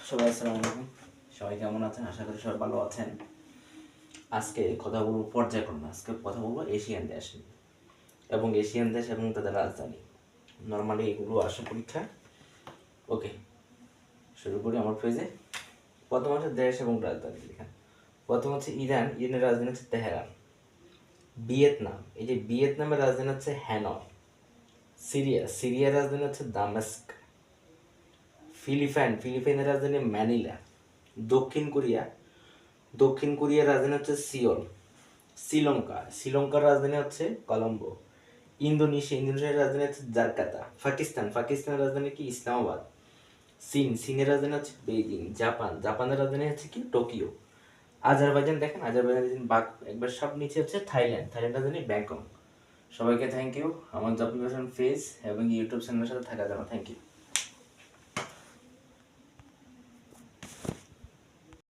সবাই আসসালামু আলাইকুম। সবাই কেমন আছেন? আশা করি সবাই ভালো আছেন। আজকে কথা বলবো পর্যায়ক্রমে। আজকে কথা বলবো এশিয়ান দেশ নিয়ে এবং এশিয়ান দেশ এবং তাদের রাজধানী। নর্মালি এগুলো আসে পরীক্ষা। ওকে, শুরু করি আমার পেজে। প্রথম হচ্ছে দেশ এবং রাজধানী লেখা। প্রথম হচ্ছে ইরান, ইরানের রাজধানী হচ্ছে তেহরান। ভিয়েতনাম, এই যে ভিয়েতনামের রাজধানী হচ্ছে হ্যানয়। সিরিয়া, সিরিয়ার রাজধানী হচ্ছে দামেস্ক। ফিলিপাইনের রাজধানী ম্যানিলা। দক্ষিণ কোরিয়া, দক্ষিণ কোরিয়ার রাজধানী হচ্ছে সিওল। শ্রীলঙ্কার রাজধানী হচ্ছে কলম্বো। ইন্দোনেশিয়ার রাজধানী হচ্ছে জাকার্তা। পাকিস্তানের রাজধানী কি? ইসলামাবাদ। চীনের রাজধানী হচ্ছে বেইজিং। জাপানের রাজধানী হচ্ছে কি? টোকিও। আজারবাইজান, দেখেন আজারবাইজান বাঘ একবার সব নিচে হচ্ছে থাইল্যান্ড রাজধানী ব্যাংকক। সবাইকে থ্যাংক ইউ আমার জব প্রিপারেশন ফেজ এবং ইউটিউব চ্যানেলের সাথে থাকার জন্য থ্যাংক ইউ।